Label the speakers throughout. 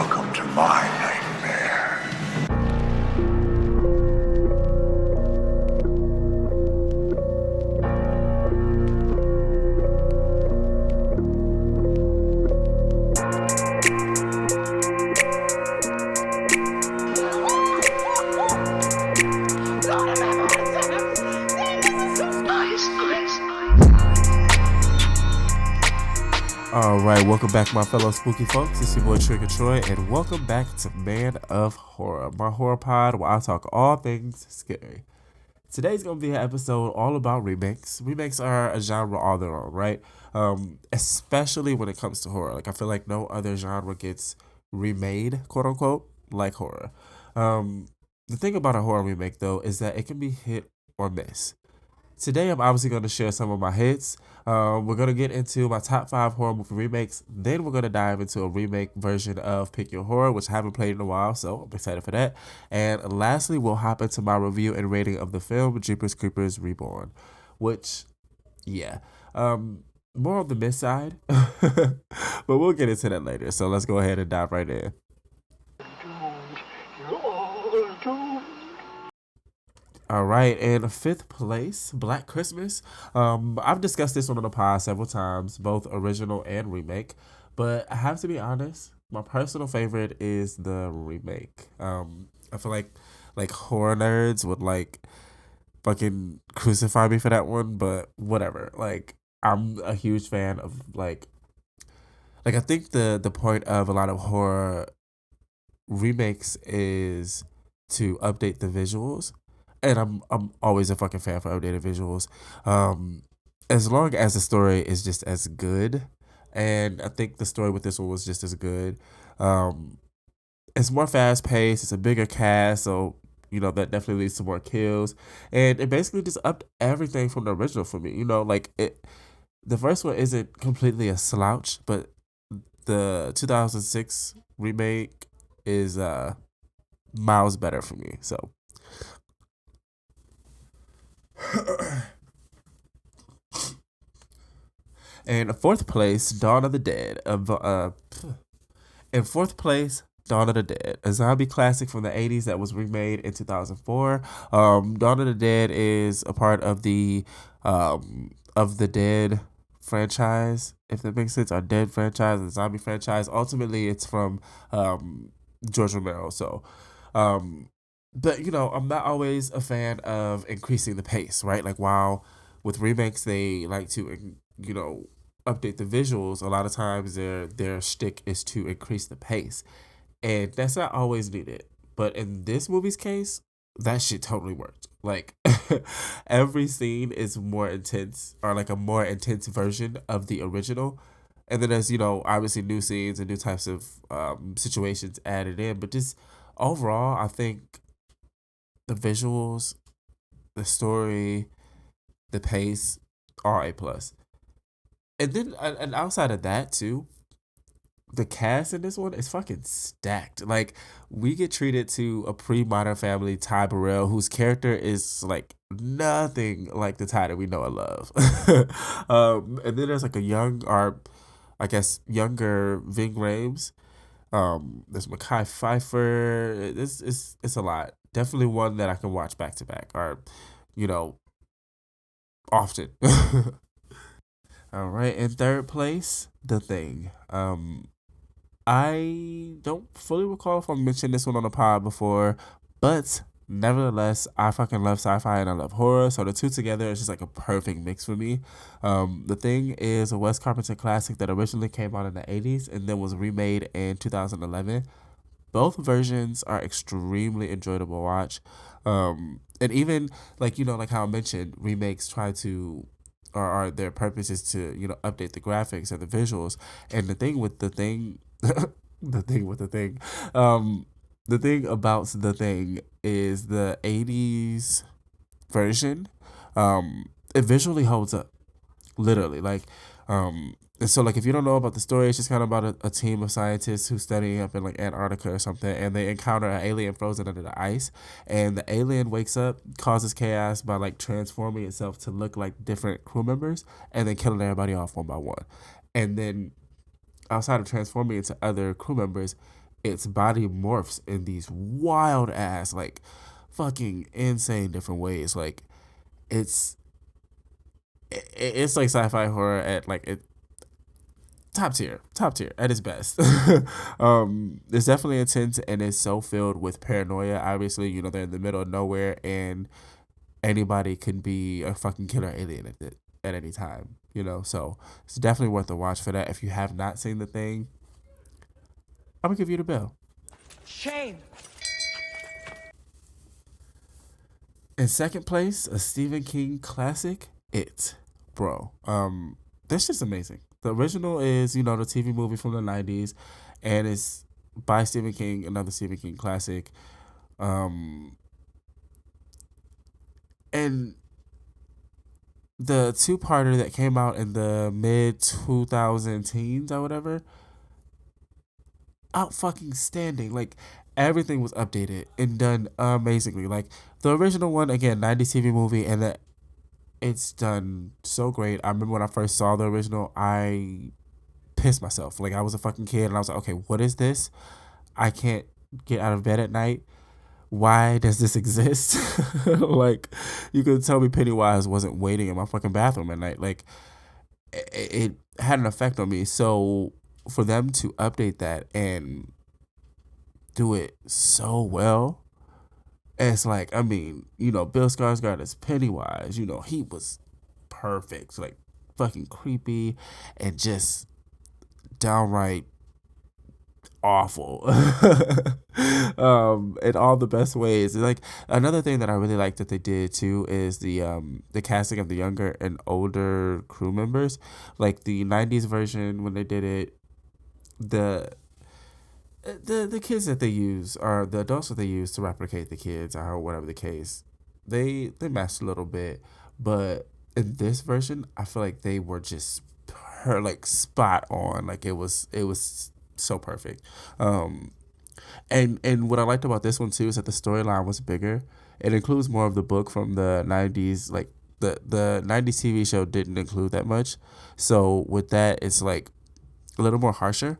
Speaker 1: Welcome to my nightmare.
Speaker 2: Alright, welcome back my fellow spooky folks. It's your boy Trigger Troy, and welcome back to Man of Horror, my horror pod where I talk all things scary. Today's going to be an episode all about remakes. Remakes are a genre all their own, right? Especially when it comes to horror. Like, I feel like no other genre gets remade, quote unquote, like horror. The thing about a horror remake, though, is that it can be hit or miss. Today, I'm obviously going to share some of my hits. We're going to get into my top 5 horror movie remakes. Then we're going to dive into a remake version of Pick Your Horror, which I haven't played in a while, so I'm excited for that. And lastly, we'll hop into my review and rating of the film Jeepers Creepers Reborn, which, yeah, more on the miss side, but we'll get into that later. So let's go ahead and dive right in. All right, in fifth place, Black Christmas. I've discussed this one on the pod several times, both original and remake. But I have to be honest, my personal favorite is the remake. I feel like horror nerds would like fucking crucify me for that one, but whatever. Like I'm a huge fan of like I think the point of a lot of horror remakes is to update the visuals, and I'm always a fucking fan for updated visuals. As long as the story is just as good, and I think the story with this one was just as good. Um, it's more fast paced. It's a bigger cast, so that definitely leads to more kills, and it basically just upped everything from the original for me. Like it. The first one isn't completely a slouch, but the 2006 remake is miles better for me. So in fourth place, Dawn of the Dead. In fourth place, Dawn of the Dead, a zombie classic from the 80s that was remade in 2004. Dawn of the Dead is a part of the Dead franchise, if that makes sense, our Dead franchise, the zombie franchise. Ultimately, it's from George Romero. So, but I'm not always a fan of increasing the pace, right? Like while with remakes they like to update the visuals, a lot of times their shtick is to increase the pace, and that's not always needed. But in this movie's case, that shit totally worked. Like every scene is more intense, or like a more intense version of the original. And then there's obviously new scenes and new types of situations added in. But just overall, I think the visuals, the story, the pace are A+. And then and outside of that too, the cast in this one is fucking stacked. Like we get treated to a pre-Modern Family Ty Burrell, whose character is like nothing like the Ty that we know and love. And then there's like a young, or I guess younger Ving Rhames. There's Mekhi Phifer. It's a lot. Definitely one that I can watch back to back, or you know often. All right, in third place, The Thing. I don't fully recall if I mentioned this one on the pod before, but nevertheless, I fucking love sci-fi and I love horror, so the two together is just like a perfect mix for me. The Thing is a Wes Carpenter classic that originally came out in the 80s and then was remade in 2011. Both versions are extremely enjoyable to watch. And even like how I mentioned, remakes try to, or their purpose is to update the graphics and the visuals. And the thing with The Thing, the thing with The Thing, the thing about The Thing is the 80s version. It visually holds up, literally. Like, and so like if you don't know about the story, it's just kind of about a team of scientists who's studying up in like Antarctica or something, and they encounter an alien frozen under the ice, and the alien wakes up, causes chaos by like transforming itself to look like different crew members, and then killing everybody off one by one. And then outside of transforming into other crew members, its body morphs in these wild ass, like, fucking insane different ways. Like, it's it's like sci-fi horror at like it top tier at its best. It's definitely intense and it's so filled with paranoia. Obviously, they're in the middle of nowhere and anybody can be a fucking killer alien at any time. So it's definitely worth a watch for that. If you have not seen The Thing, I'm gonna give you the bill.
Speaker 3: Shame.
Speaker 2: In second place, a Stephen King classic, It. Bro, this shit's amazing. The original is, the TV movie from the 90s, and it's by Stephen King, another Stephen King classic. And the two-parter that came out in the mid 2000 teens or whatever, out fucking standing. Like, everything was updated and done amazingly. Like, the original one, again, 90s TV movie, and it's done so great. I remember when I first saw the original, I pissed myself. Like, I was a fucking kid and I was like, okay, what is this? I can't get out of bed at night. Why does this exist? Like, you could tell me Pennywise wasn't waiting in my fucking bathroom at night. Like, it had an effect on me. So for them to update that and do it so well, it's like, I mean, Bill Skarsgård as Pennywise, he was perfect. Like, fucking creepy and just downright awful. In all the best ways. Like, another thing that I really like that they did too is the casting of the younger and older crew members. Like, the 90s version, when they did it, the kids that they use, or the adults that they use to replicate the kids, or whatever the case, they matched a little bit. But in this version, I feel like they were just like spot on. Like, it was so perfect. And what I liked about this one too is that the storyline was bigger. It includes more of the book from the 90s. Like, the 90s TV show didn't include that much. So with that, it's like a little more harsher.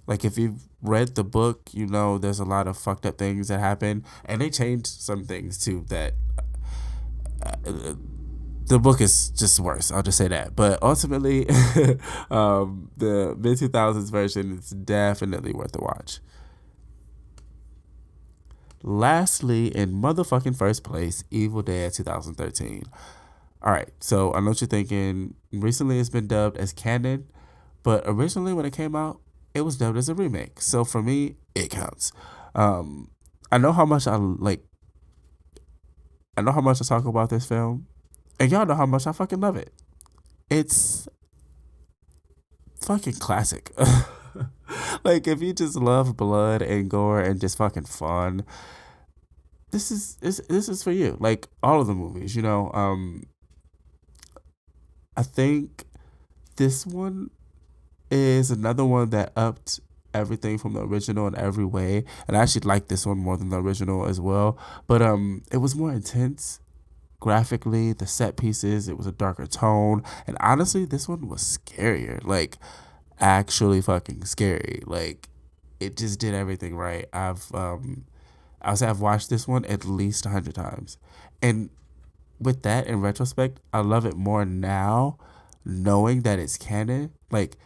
Speaker 2: Like, if you've read the book, there's a lot of fucked up things that happen, and they changed some things too that the book is just worse. I'll just say that. But ultimately, the mid 2000s version is definitely worth a watch. Lastly, in motherfucking first place, Evil Dead 2013. All right, so I know what you're thinking. Recently, it's been dubbed as canon, but originally when it came out, it was dubbed as a remake. So for me, it counts. I know how much I talk about this film, and y'all know how much I fucking love it. It's fucking classic. Like, if you just love blood and gore and just fucking fun, this is for you. Like, all of the movies, I think this one is another one that upped everything from the original in every way. And I actually like this one more than the original as well. But it was more intense graphically, the set pieces, it was a darker tone. And honestly, this one was scarier. Like, actually fucking scary. Like, it just did everything right. I've watched this one at least 100 times. And with that, in retrospect, I love it more now, knowing that it's canon. Like,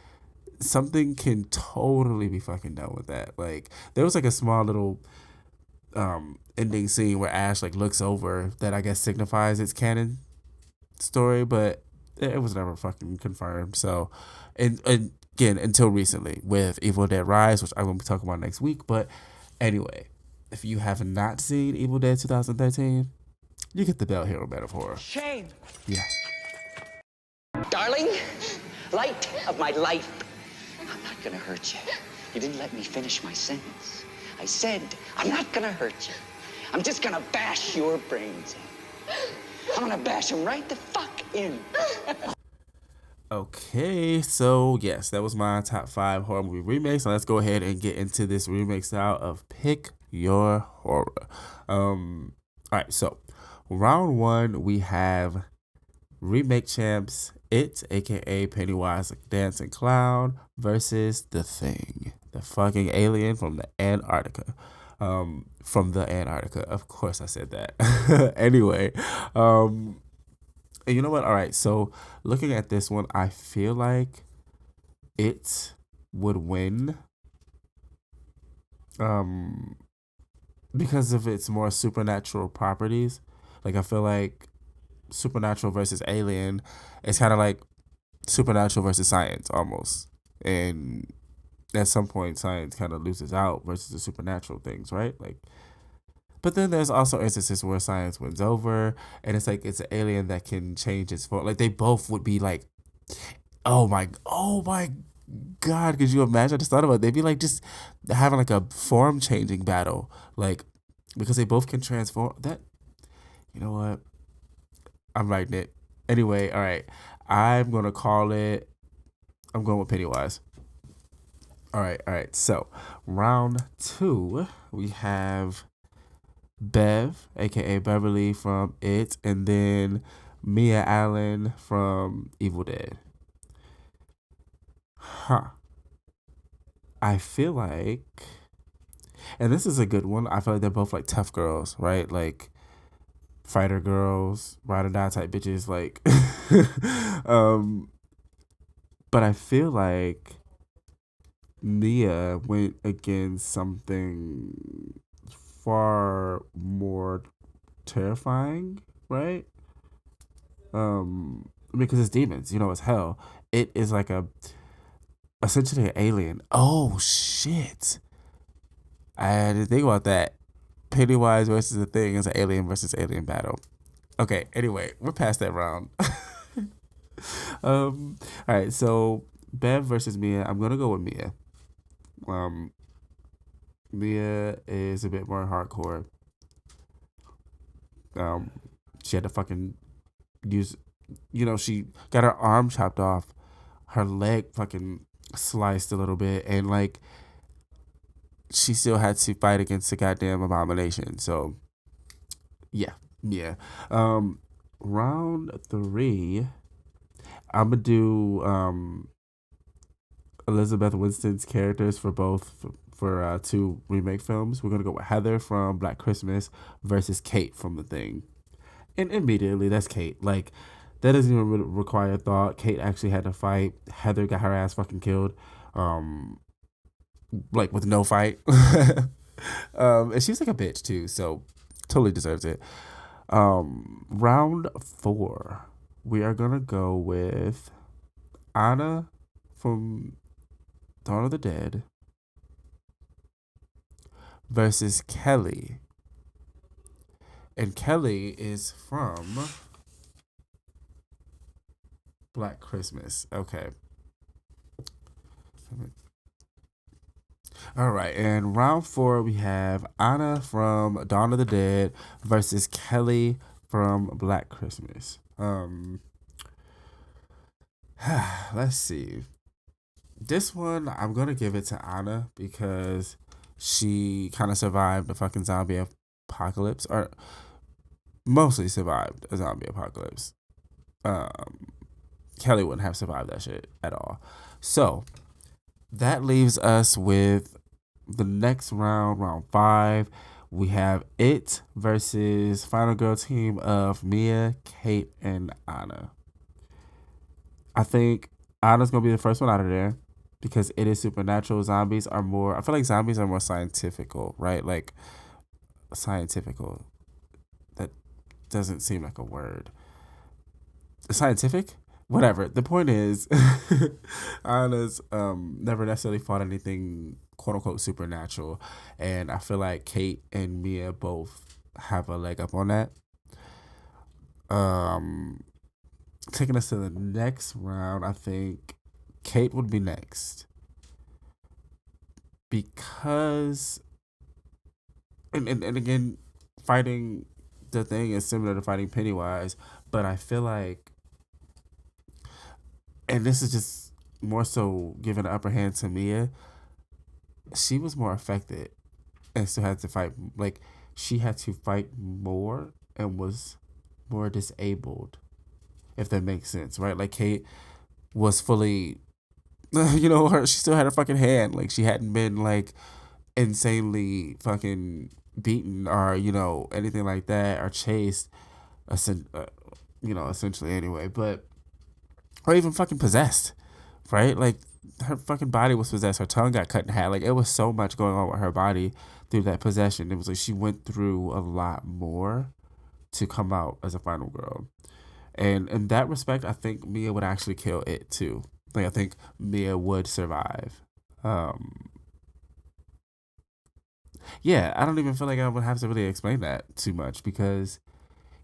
Speaker 2: something can totally be fucking done with that. Like, there was like a small little ending scene where Ash like looks over that I guess signifies its canon story, but it was never fucking confirmed. So, and again, until recently with Evil Dead Rise, which I'm gonna be talking about next week. But anyway, if you have not seen Evil Dead 2013, you get the Bell Hero metaphor.
Speaker 3: Shame.
Speaker 2: Yeah.
Speaker 4: Darling, light of my life, I'm not gonna hurt you. You didn't let me finish my sentence. I said, I'm not gonna hurt you. I'm just gonna bash your brains in. I'm gonna bash them right the fuck in.
Speaker 2: Okay, so yes, that was my top 5 horror movie remakes. So let's go ahead and get into this remake style of Pick Your Horror. All right, so round 1, we have remake champs, It, aka Pennywise the Dancing Clown, versus The Thing. the fucking alien from the Antarctica. From the Antarctica. Of course I said that. Anyway, and you know what? All right. So looking at this one, I feel like it would win. Because of its more supernatural properties. Like I feel like supernatural versus alien, it's kind of like supernatural versus science almost. And at some point, science kind of loses out versus the supernatural things, right? Like, but then there's also instances where science wins over, and it's like it's an alien that can change its form. Like they both would be like, oh my God, could you imagine? I just thought about it. They'd be like just having like a form changing battle, like because they both can transform. That you know what? I'm writing it anyway. All right, I'm gonna call it. I'm going with Pennywise. All right, all right. So round 2, we have Bev, aka Beverly from It, and then Mia Allen from Evil Dead. Huh. I feel like, and this is a good one. I feel like they're both like tough girls, right? Like fighter girls, ride or die type bitches. Like, um, but I feel like Mia went against something far more terrifying, right? Because it's demons, it's hell. It is like essentially an alien. Oh shit! I didn't think about that. Pennywise versus the Thing is an alien versus alien battle. Okay, anyway, we're past that round. All right, so Bev versus Mia. I'm gonna go with Mia. Um, Mia is a bit more hardcore. Um, she had to fucking use, she got her arm chopped off, her leg fucking sliced a little bit, and like she still had to fight against the goddamn abomination. So yeah, yeah. Round 3, I'm gonna do Elizabeth Winston's characters for both for 2 remake films. We're gonna go with Heather from Black Christmas versus Kate from The Thing, and immediately that's Kate. Like that doesn't even require thought. Kate actually had to fight. Heather got her ass fucking killed, like with no fight. And she's like a bitch too, so totally deserves it. Round 4, we are gonna go with Anna from Dawn of the Dead versus Kelly. And Kelly is from Black Christmas. Okay. All right. And round 4, we have Anna from Dawn of the Dead versus Kelly from Black Christmas. Let's see. This one, I'm going to give it to Anna because she kind of survived the fucking zombie apocalypse, or mostly survived a zombie apocalypse. Kelly wouldn't have survived that shit at all. So that leaves us with the next round, round 5. We have It versus Final Girl team of Mia, Kate, and Anna. I think Anna's going to be the first one out of there because it is supernatural. Zombies are more, I feel like zombies are more scientifical, right? Like, scientifical. That doesn't seem like a word. Scientific? Whatever. The point is, Anna's never necessarily fought anything quote unquote supernatural, and I feel like Kate and Mia both have a leg up on that. Taking us to the next round, I think Kate would be next because, and again, fighting the Thing is similar to fighting Pennywise, but I feel like, and this is just more so giving the upper hand to Mia, she was more affected and still had to fight. Like, she had to fight more and was more disabled, if that makes sense, right? Like, Kate was fully she still had her fucking hand. Like, she hadn't been like insanely fucking beaten or anything like that, or chased, essentially anyway. But or even fucking possessed, right? Like, her fucking body was possessed. Her tongue got cut in half. Like, it was so much going on with her body through that possession. It was like she went through a lot more to come out as a final girl. And in that respect, I think Mia would actually kill it too. Like, I think Mia would survive. Yeah, I don't even feel like I would have to really explain that too much, because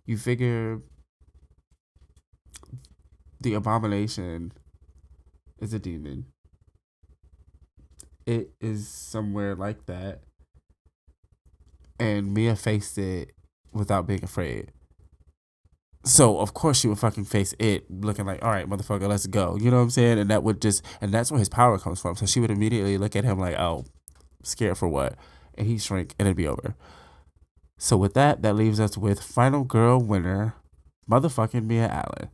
Speaker 2: you figure the abomination is a demon. It is somewhere like that. And Mia faced it without being afraid. So of course she would fucking face it looking like, all right, motherfucker, let's go. You know what I'm saying? And that's where his power comes from. So she would immediately look at him like, oh, scared for what? And he'd shrink and it'd be over. So with that leaves us with final girl winner, motherfucking Mia Allen.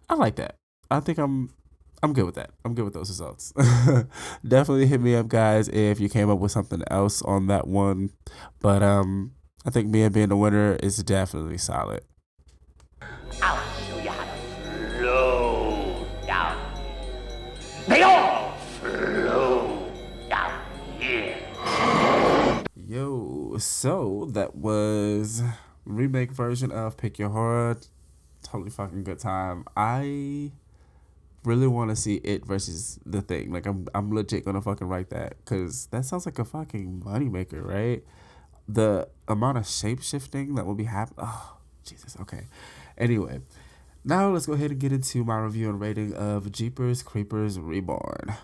Speaker 2: I like that. I think I'm good with that. I'm good with those results. Definitely hit me up, guys, if you came up with something else on that one. But I think Mia being the winner is definitely solid.
Speaker 3: I'll show you how to flow down. They all flow down here.
Speaker 2: Yo, so that was remake version of Pick Your Horror. Totally fucking good time. I really want to see it versus The Thing. Like, I'm legit gonna fucking write that, because that sounds like a fucking moneymaker, right? The amount of shape shifting that will be happening. Oh, Jesus. Okay. Anyway, now let's go ahead and get into my review and rating of Jeepers Creepers Reborn.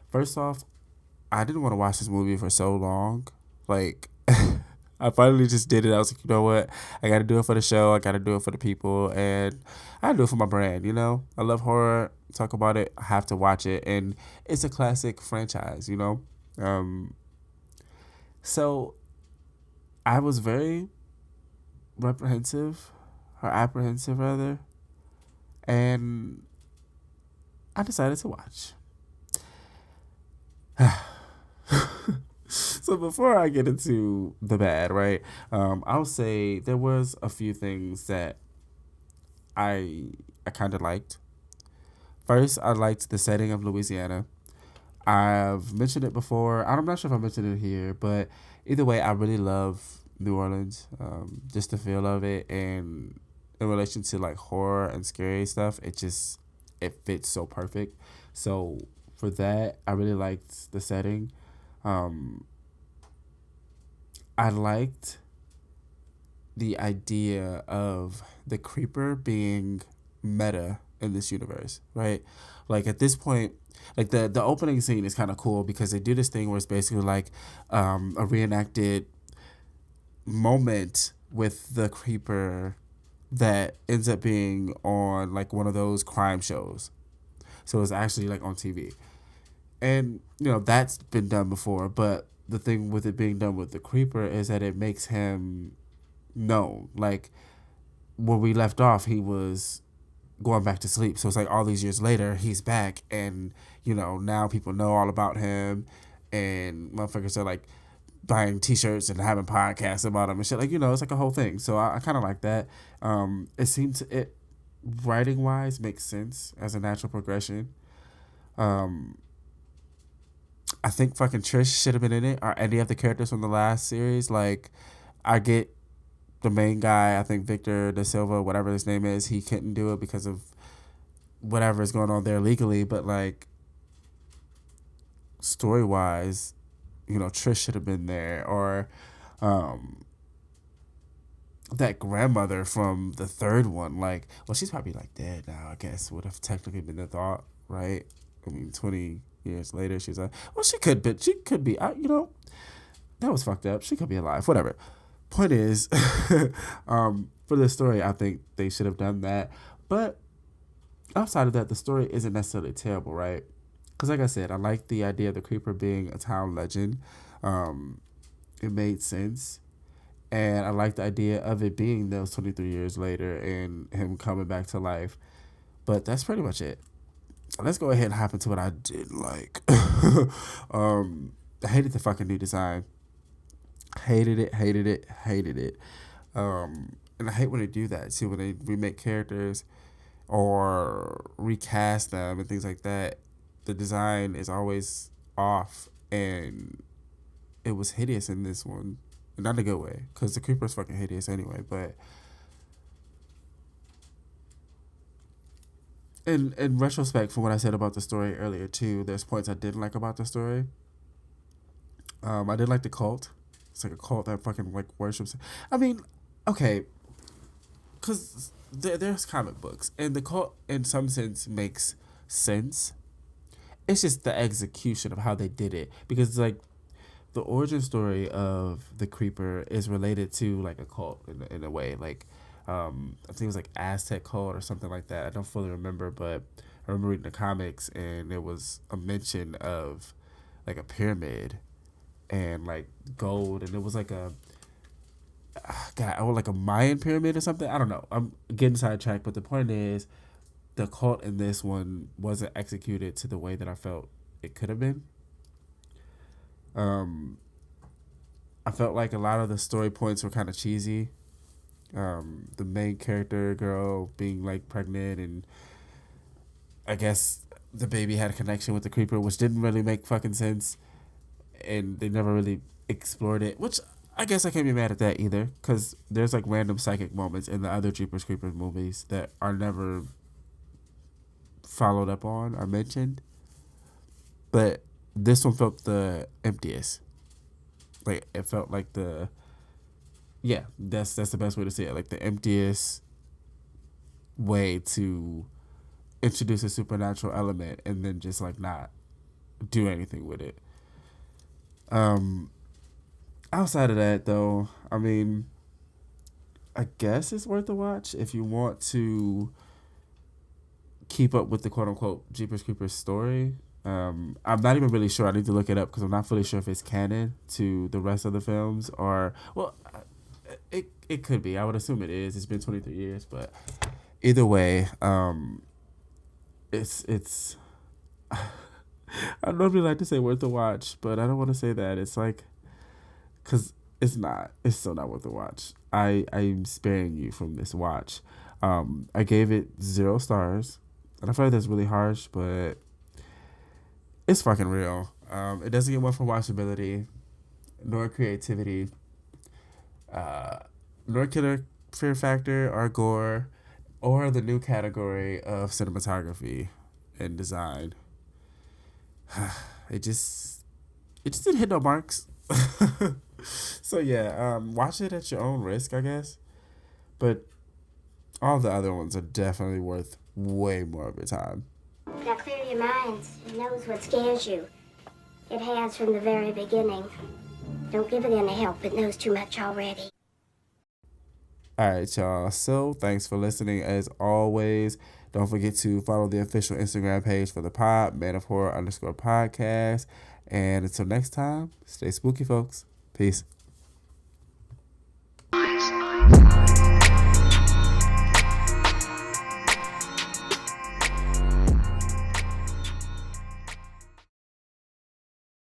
Speaker 2: First off, I didn't want to watch this movie for so long. Like, I finally just did it. I was like, you know what? I got to do it for the show. I got to do it for the people. And I do it for my brand, I love horror. Talk about it. I have to watch it. And it's a classic franchise. So I was very apprehensive rather. And I decided to watch. So before I get into the bad, right, I'll say there was a few things that I kind of liked. First, I liked the setting of Louisiana. I've mentioned it before. I'm not sure if I mentioned it here, but either way, I really love New Orleans. Just the feel of it, and in relation to like horror and scary stuff, it fits so perfect. So for that, I really liked the setting. I liked the idea of the creeper being meta in this universe, right? Like, at this point, like the opening scene is kind of cool, because they do this thing where it's basically like a reenacted moment with the creeper that ends up being on like one of those crime shows. So it's actually like on TV. And, that's been done before, but the thing with it being done with the creeper is that it makes him known. Like, when we left off, he was going back to sleep. So it's like all these years later, he's back, and, now people know all about him, and motherfuckers are like buying t-shirts and having podcasts about him and shit. Like, it's like a whole thing. So I kind of like that. It writing wise makes sense as a natural progression. I think fucking Trish should have been in it, or any of the characters from the last series. Like, I get the main guy, I think Victor Da Silva, whatever his name is, he couldn't do it because of whatever is going on there legally. But like, story wise, Trish should have been there, or that grandmother from the third one. Like, well, she's probably like dead now, I guess, would have technically been the thought, right? I mean, 20 years later, she's like, well, she could be, that was fucked up. She could be alive, whatever. Point is, for the story, I think they should have done that. But outside of that, the story isn't necessarily terrible, right? Because like I said, I like the idea of the creeper being a town legend. It made sense. And I like the idea of it being those 23 years later and him coming back to life. But that's pretty much it. let's go ahead and hop into what I did like. I hated the fucking new design. Hated it, hated it, hated it. And I hate when they do that too, when they remake characters or recast them and things like that. The design is always off, and it was hideous in this one. Not in a good way, because the Creeper's fucking hideous anyway, but in retrospect, from what I said about the story earlier too, there's points I didn't like about the story. I did like the cult. It's like a cult that fucking like worships. I mean, okay, because there's comic books, and the cult in some sense makes sense. It's just the execution of how they did it, because like the origin story of the Creeper is related to like a cult in a way. Like, I think it was like Aztec cult or something like that. I don't fully remember, but I remember reading the comics, and there was a mention of like a pyramid and like gold, and it was like a God, or like a Mayan pyramid or something. I don't know. I'm getting sidetracked, but the point is, the cult in this one wasn't executed to the way that I felt it could have been. I felt like a lot of the story points were kind of cheesy. The main character girl being like pregnant, and I guess the baby had a connection with the Creeper, which didn't really make fucking sense, and they never really explored it, which I guess I can't be mad at that either, because there's like random psychic moments in the other Jeepers Creepers movies that are never followed up on or mentioned, but this one felt the emptiest. Like, it felt like that's the best way to say it, like the emptiest way to introduce a supernatural element and then just like not do anything with it. Outside of that though, I mean, I guess it's worth a watch if you want to keep up with the quote unquote Jeepers Creepers story. I'm not even really sure. I need to look it up because I'm not fully sure if it's canon to the rest of the films, or well, it could be. I would assume it is. It's been 23 years, but either way, it's. I normally like to say worth a watch, but I don't want to say that. It's like, cause it's not. It's still not worth a watch. I'm sparing you from this watch. I gave it 0 stars, and I feel like that's really harsh, but it's fucking real. It doesn't get one for watchability, nor creativity, nor killer fear factor or gore, or the new category of cinematography and design. It just didn't hit no marks. So yeah, watch it at your own risk, I guess. But all the other ones are definitely worth way more of your time.
Speaker 5: Now clear your minds. It knows what scares you. It has from the very beginning. Don't give it any help. It knows too much already.
Speaker 2: All right, y'all. So thanks for listening. As always, don't forget to follow the official Instagram page for the pod, Man of Horror _podcast. And until next time, stay spooky, folks. Peace.